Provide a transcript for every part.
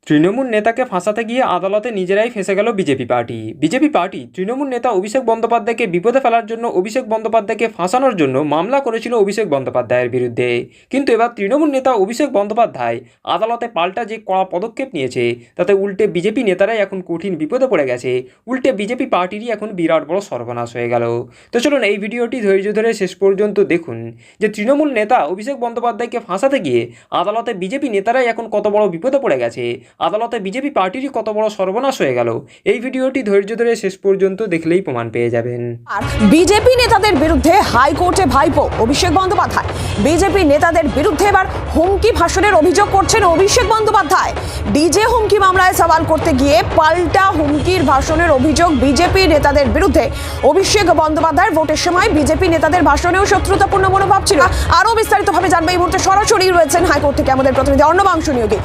তৃণমূল নেতাকে ফাঁসাতে গিয়ে আদালতে নিজেরাই ফেঁসে গেল বিজেপি পার্টি। তৃণমূল নেতা অভিষেক বন্দ্যোপাধ্যায়কে বিপদে ফেলার জন্য অভিষেক বন্দ্যোপাধ্যায়কে ফাঁসানোর জন্য মামলা করেছিল অভিষেক বন্দ্যোপাধ্যায়ের বিরুদ্ধে। কিন্তু এবার তৃণমূল নেতা অভিষেক বন্দ্যোপাধ্যায় আদালতে পাল্টা যে কড়া পদক্ষেপ নিয়েছে, তাতে উল্টে বিজেপি নেতারাই এখন কঠিন বিপদে পড়ে গেছে। উল্টে বিজেপি পার্টিরই এখন বিরাট বড় সর্বনাশ হয়ে গেল। তো চলুন এই ভিডিওটি ধৈর্য ধরে শেষ পর্যন্ত দেখুন যে তৃণমূল নেতা অভিষেক বন্দ্যোপাধ্যায়কে ফাঁসাতে গিয়ে আদালতে বিজেপি নেতারাই এখন কত বড় বিপদে পড়ে গেছে, আদালতে বিজেপি পার্টিরই কত বড় সর্বনাশ হয়ে গেল। এই ভিডিওটি ধৈর্য ধরে শেষ পর্যন্ত দেখলেই প্রমাণ পেয়ে যাবেন। আর বিজেপি নেতাদের বিরুদ্ধে হাইকোর্টে ভাইপো অভিষেক বন্দ্যোপাধ্যায়। বিজেপি নেতাদের বিরুদ্ধে এবার হুমকি ভাষণের অভিযোগ করছেন অভিষেক বন্দ্যোপাধ্যায়। ডিজে হুমকি মামলায় সওয়াল করতে গিয়ে পাল্টা হুমকির ভাষণের অভিযোগ বিজেপি নেতাদের বিরুদ্ধে। অভিষেক বন্দ্যোপাধ্যায়ের ভোটের সময় বিজেপি নেতাদের ভাষণেও শত্রুতাপূর্ণ মনোভাব ছিল। আরো বিস্তারিতভাবে জানবে এই মুহূর্তে সরাসরি রয়েছেন হাইকোর্ট থেকে আমাদের প্রতিনিধি অর্ণবাংশু নিয়োগী।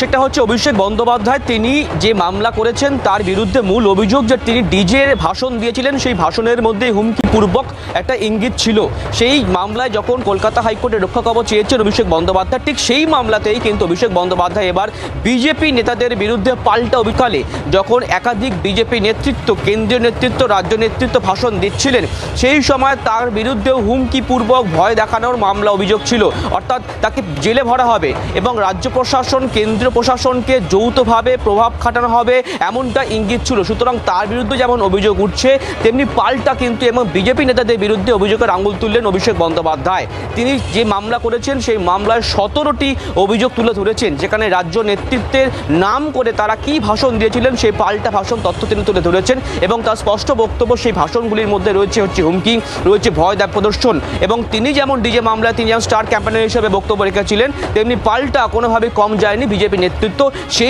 সেটা হচ্ছে অভিষেক বন্দ্যোপাধ্যায় তিনি যে মামলা করেছেন তার বিরুদ্ধে মূল অভিযোগ যে তিনি ডিজে ভাষণ দিয়েছিলেন, সেই ভাষণের মধ্যে হুমকিপূর্বক একটা ইঙ্গিত ছিল। সেই মামলায় যখন কলকাতা হাইকোর্টে রক্ষা কবচ চেয়েছেন অভিষেক বন্দ্যোপাধ্যায়, ঠিক সেই মামলাতেই কিন্তু অভিষেক বন্দ্যোপাধ্যায় এবার বিজেপি নেতাদের বিরুদ্ধে পাল্টা অভিকালে যখন একাধিক বিজেপি নেতৃত্ব, কেন্দ্রীয় নেতৃত্ব, রাজ্য নেতৃত্ব ভাষণ দিচ্ছিলেন, সেই সময় তার বিরুদ্ধেও হুমকিপূর্বক ভয় দেখানোর মামলা অভিযোগ ছিল। অর্থাৎ তাকে জেলে ভরা হবে এবং রাজ্য প্রশাসন, কেন্দ্রীয় প্রশাসনকে যৌথভাবে প্রভাব খাটানো হবে, এমনটা ইঙ্গিত ছিল। সুতরাং তার বিরুদ্ধে যেমন অভিযোগ উঠছে, তেমনি পাল্টা কিন্তু এবং বিজেপি নেতাদের বিরুদ্ধে অভিযোগের আঙুল তুললেন অভিষেক বন্দ্যোপাধ্যায়। তিনি যে মামলা করেছেন সেই মামলায় 17টি অভিযোগ তুলে ধরেছেন, যেখানে রাজ্য নেতৃত্বের নাম করে তারা কি ভাষণ দিয়েছিলেন সেই পাল্টা ভাষণ তথ্য তিনি তুলে ধরেছেন। এবং তার স্পষ্ট বক্তব্য, সেই ভাষণগুলির মধ্যে রয়েছে হুমকি, রয়েছে ভয় প্রদর্শন। এবং তিনি যেমন ডিজে মামলায় তিনি যেমন স্টার ক্যাম্পেনার হিসেবে বক্তব্য রেখেছিলেন, তেমনি পাল্টা কোনোভাবে কম যায়নি বিজেপি নেতৃত্ব। সেই